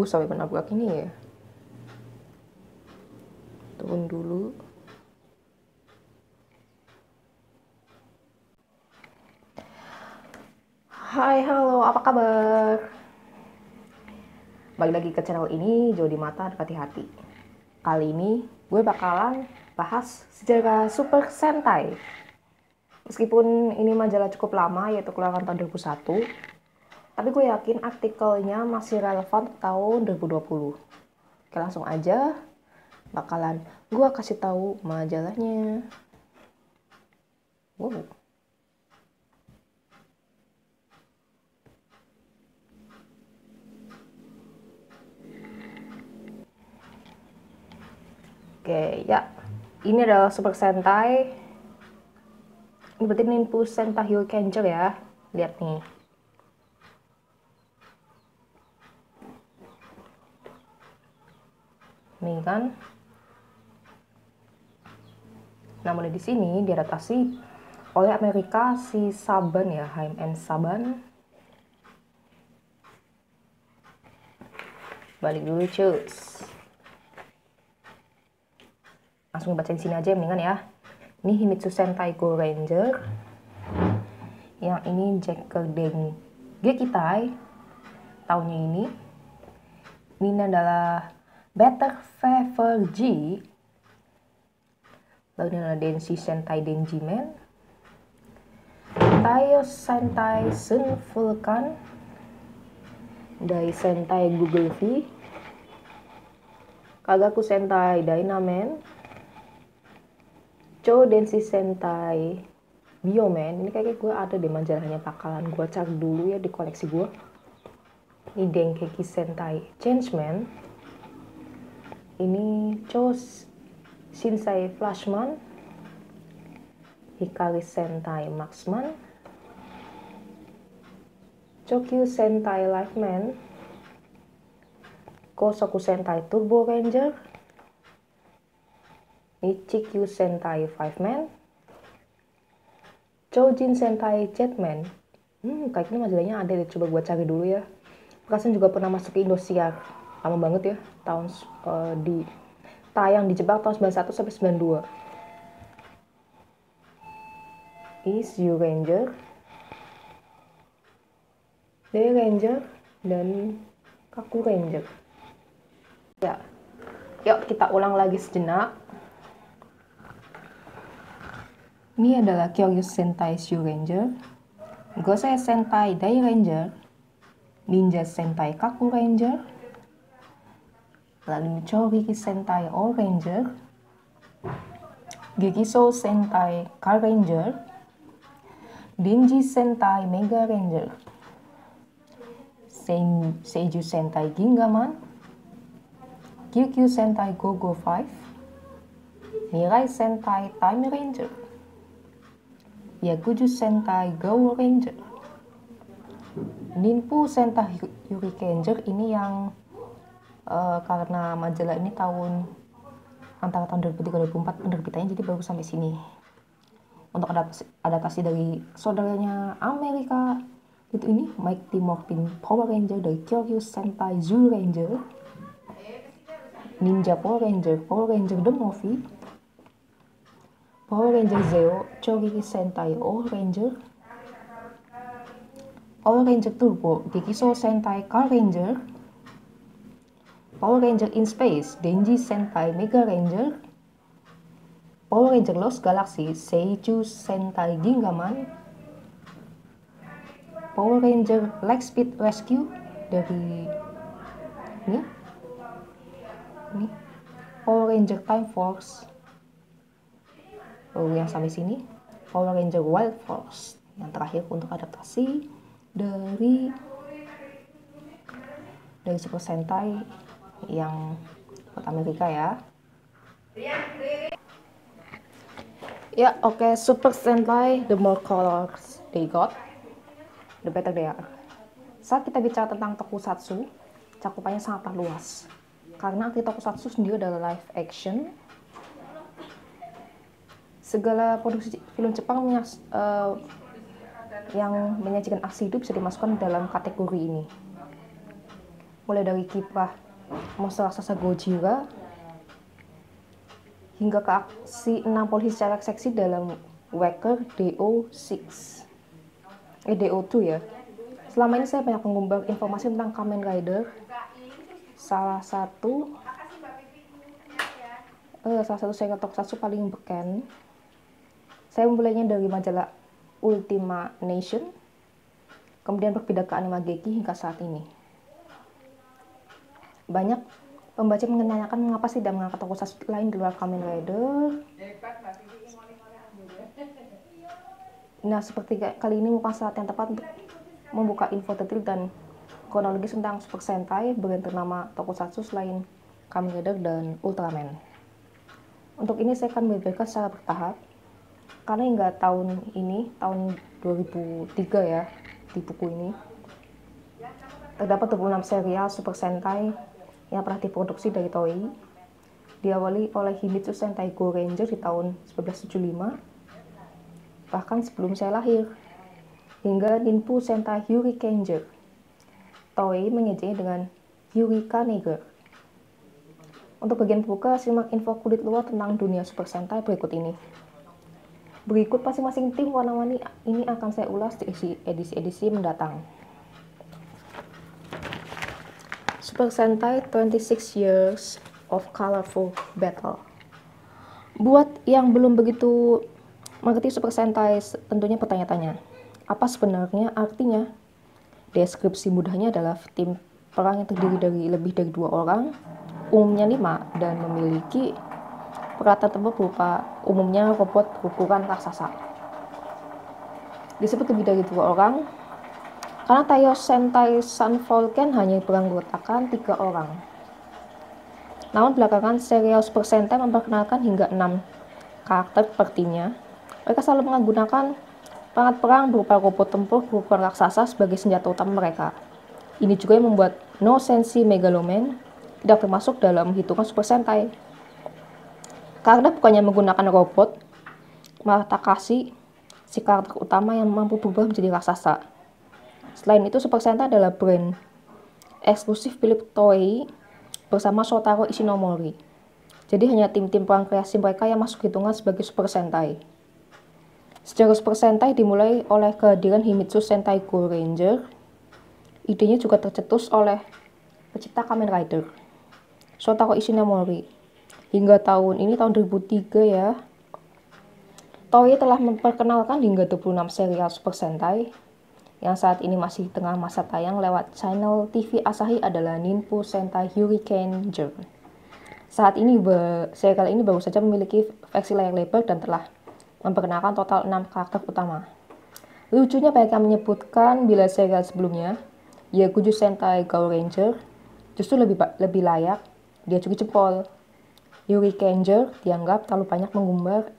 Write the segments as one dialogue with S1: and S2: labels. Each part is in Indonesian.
S1: sampai menabrak ini ya. Turun dulu. Hai, halo, apa kabar? Balik lagi ke channel ini, Jodi Mata Dekati Hati. Kali ini gue bakalan bahas sejarah Super Sentai. Meskipun ini majalah cukup lama, yaitu keluaran tahun 2001, tapi gue yakin artikelnya masih relevan tahun 2020. Oke, langsung aja bakalan gue kasih tahu majalahnya. Wow. Oke, ya. Ini adalah Super Sentai. Ini berarti Ninpu Sentai Hyoukanger ya. Lihat nih. Nih kan. Namun di sini diadaptasi oleh Amerika si Saban ya, HMN Saban. Balik dulu cus. Langsung bacain sini aja mendingan ya. Ini Himitsu Sentai Go Ranger. Yang ini Jekyll Den Gekitai tahunnya ini. Ini adalah Better Favor G. Lalu ini adalah Denshi Sentai Denji Man. Taiyo Sentai Sun Vulcan. Dai Sentai Google V. Kagaku Sentai Dynaman. Cho Denshi Sentai Bioman. Ini kayaknya gue ada di majalahnya, bakalan gue cari dulu ya di koleksi gue. Ini Dengeki Sentai Changeman. Ini Cho Shinsei Flashman. Hikari Sentai Marksman. Chokyu Sentai Lifeman. Kosoku Sentai Turbo Ranger. Ichikyu Sentai Fiveman. Chojin Sentai Jetman. Kayaknya majalahnya ada deh, coba gue cari dulu ya. Perasaan juga pernah masuk ke Indosiar, lama banget ya, tahun di tayang di Jepang tahun 91 sampai 92. Is You Ranger, Day Ranger, dan Kaku Ranger. Ya, yuk kita ulang lagi sejenak. Ini adalah Kyoryu Sentai Shu Ranger, Gosei Sentai Dai Ranger, Ninja Sentai Kaku Ranger, lalu Choriki Sentai All Ranger, Gekiso Sentai Car Ranger, Denji Sentai Mega Ranger, Seiju Sentai Gingaman, Kyukyu Sentai Go-Go 5, Mirai Sentai Time Ranger, Yakuju Sentai Go Ranger, Ninpu Sentai Hyoukanger. Ini yang karena majalah ini tahun antara tahun 2003-2004 penerbitannya, jadi baru sampai sini. Untuk adaptasi dari saudaranya Amerika itu ini Mighty Morphin Power Ranger dari Kyoryu Sentai Zoo Ranger, Ninja Power Ranger The Movie, Power Ranger Zeo Choriki Sentai All Ranger Turbo Gekiso Sentai Car Ranger, Power Ranger in Space Denji Sentai Mega Ranger, Power Ranger Lost Galaxy Seiju Sentai Gingaman, Power Ranger Lightspeed Rescue dari ini Power Ranger Time Force. Yang sampai sini Power Ranger Wild Force. Yang terakhir untuk adaptasi dari Super Sentai yang buat Amerika ya. Ya, oke. Super Sentai, the more colors they got, the better they are. Saat kita bicara tentang tokusatsu, cakupannya sangatlah luas. Karena arti tokusatsu sendiri adalah live action. Segala produksi film Jepang yang menyajikan aksi hidup bisa dimasukkan dalam kategori ini. mulai dari kiprah monster raksasa Gojira hingga ke aksi 6 polisi secara seksi dalam Waker DO2 ya. Selama ini saya banyak mengumbar informasi tentang Kamen Rider. Salah satu serial tokusatsu paling beken. Saya memulainya dari majalah Ultima Nation, kemudian berpindah ke anime Geki hingga saat ini. Banyak pembaca menanyakan mengapa tidak mengangkat tokusatsu lain di luar Kamen Rider. Nah, seperti kali ini merupakan saat yang tepat untuk membuka info detail dan kronologis tentang Super Sentai bagian ternama tokusatsu selain Kamen Rider dan Ultraman. Untuk ini saya akan membeberkan secara bertahap, karena hingga tahun ini, tahun 2003 ya, di buku ini terdapat 26 serial Super Sentai yang pernah diproduksi dari Toei, diawali oleh Himitsu Sentai Go Ranger di tahun 1975, bahkan sebelum saya lahir, hingga Ninpu Sentai Hurricaneger. Toei mengejeknya dengan Hurricane. Untuk bagian pembuka, simak info kulit luar tentang dunia Super Sentai berikut ini. Berikut masing-masing tim warna-warni ini akan saya ulas di edisi-edisi mendatang. Super Sentai 26 Years of Colorful Battle. Buat yang belum begitu mengerti Super Sentai, tentunya bertanya-tanya, apa sebenarnya artinya? Deskripsi mudahnya adalah tim perang yang terdiri dari lebih dari 2 orang, umumnya 5, dan memiliki peralatan tempur berupa umumnya robot berukuran raksasa. Disebut lebih dari 2 orang karena Taiyo Sentai Sun Volcan hanya beranggotakan 3 orang. Namun belakangan serial Super Sentai memperkenalkan hingga 6 karakter per timnya. Mereka selalu menggunakan perangkat perang berupa robot tempur berukuran raksasa sebagai senjata utama mereka. Ini juga yang membuat No Senshi Megaloman tidak termasuk dalam hitungan Super Sentai. Karena bukannya menggunakan robot, malah Takashi, si karakter utama yang mampu berubah menjadi raksasa. Selain itu, Super Sentai adalah brand eksklusif milik Toei bersama Shotaro Ishinomori. Jadi hanya tim-tim perang kreasi mereka yang masuk hitungan sebagai Super Sentai. Sejarah Super Sentai dimulai oleh kehadiran Himitsu Sentai Go Ranger. Idenya juga tercetus oleh pencipta Kamen Rider, Shotaro Ishinomori. Hingga tahun ini, tahun 2003 ya, Toei telah memperkenalkan hingga 26 serial Super Sentai. Yang saat ini masih tengah masa tayang lewat channel TV Asahi adalah Ninpu Sentai Hurricaneger. Saat ini serial ini baru saja memiliki versi layar lebar dan telah memperkenalkan total 6 karakter utama. Lucunya banyak yang menyebutkan bila serial sebelumnya, Yakuju Sentai Go Ranger, justru lebih layak diacungi jempol. Hurricaneger dianggap terlalu banyak mengumbar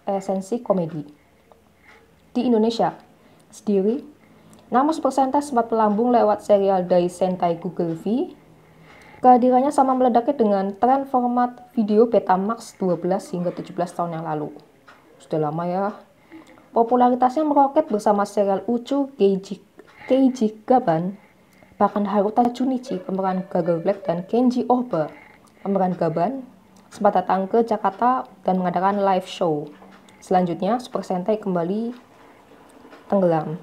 S1: esensi komedi. Di Indonesia sendiri, nama Super Sentai sempat melambung lewat serial Dai Sentai Google V. Kehadirannya sama meledaknya dengan tren format video Betamax 12 hingga 17 tahun yang lalu. Sudah lama ya. Popularitasnya meroket bersama serial Uchu Keiji Gaban, bahkan Haruta Junichi pemeran Gagal Black dan Kenji Ohba pemeran Gaban sempat datang ke Jakarta dan mengadakan live show. Selanjutnya, Super Sentai kembali tenggelam.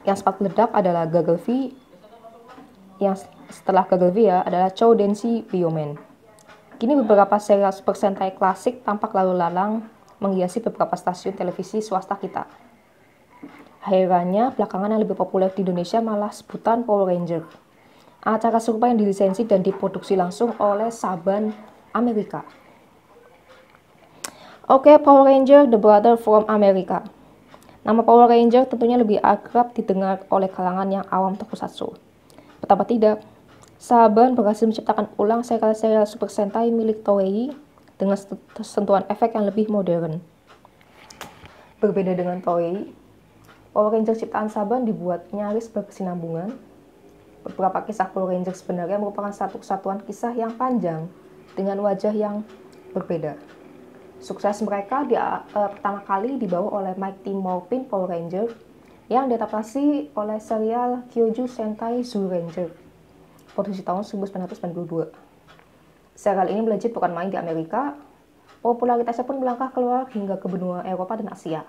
S1: Yang sempat meledak adalah Gagal V. Yang setelah Gagal V ya adalah Chou Denshi Bioman. Kini beberapa serial Super Sentai klasik tampak lalu lalang menghiasi beberapa stasiun televisi swasta kita. Herannya, belakangan yang lebih populer di Indonesia malah sebutan Power Ranger. Acara serupa yang dilisensi dan diproduksi langsung oleh Saban Amerika. Oke, Power Ranger The Brother from America. Nama Power Ranger tentunya lebih akrab didengar oleh kalangan yang awam tokusatsu. Betapa tidak, Saban berhasil menciptakan ulang serial-serial Super Sentai milik Toei dengan sentuhan efek yang lebih modern. Berbeda dengan Toei, Power Ranger ciptaan Saban dibuat nyaris berkesinambungan. Beberapa kisah Power Ranger sebenarnya merupakan satu kesatuan kisah yang panjang dengan wajah yang berbeda. Sukses mereka pertama kali dibawa oleh Mighty Morphin Power Ranger yang diadaptasi oleh serial Kyoju Sentai Zyuranger. produksi tahun 1992. Serial ini melejit bukan main di Amerika, popularitasnya pun melangkah keluar hingga ke benua Eropa dan Asia.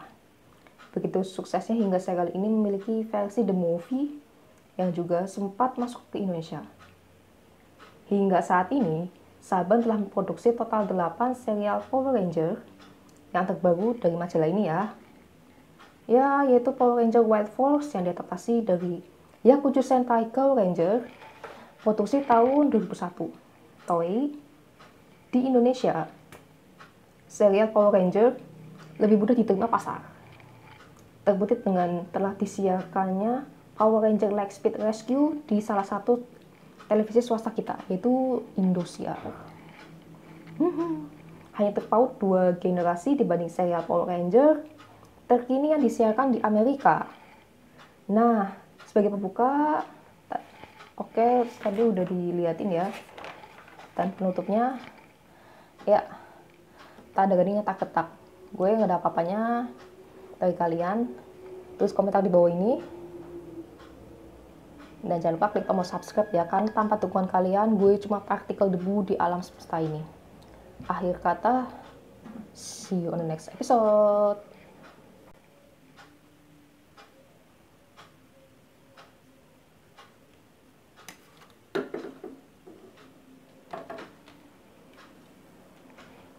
S1: Begitu suksesnya hingga serial ini memiliki versi The Movie yang juga sempat masuk ke Indonesia. Hingga saat ini, Saban telah memproduksi total 8 serial Power Ranger yang terbaru dari majalah ini ya. Ya, yaitu Power Ranger Wild Force yang diadaptasi dari Yakujo Sentai Go Ranger, produksi tahun 2001. Toei. Di Indonesia, serial Power Ranger lebih mudah diterima pasar. Terbukti dengan telah disiarkannya Power Ranger Lightspeed Rescue di salah satu televisi swasta kita, yaitu Indosiar. Hanya terpaut 2 generasi dibanding serial Power Ranger terkini yang disiarkan di Amerika. Nah, sebagai pembuka, oke, tadi udah diliatin ya. Dan penutupnya, ya, tak ada gadingnya tak ketak. Gue nggak ada apa-apanya dari kalian. Terus komentar di bawah ini. Dan jangan lupa klik tombol subscribe ya, kan tanpa dukungan kalian gue cuma partikel debu di alam semesta ini. Akhir kata, see you on the next episode.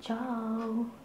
S1: Ciao.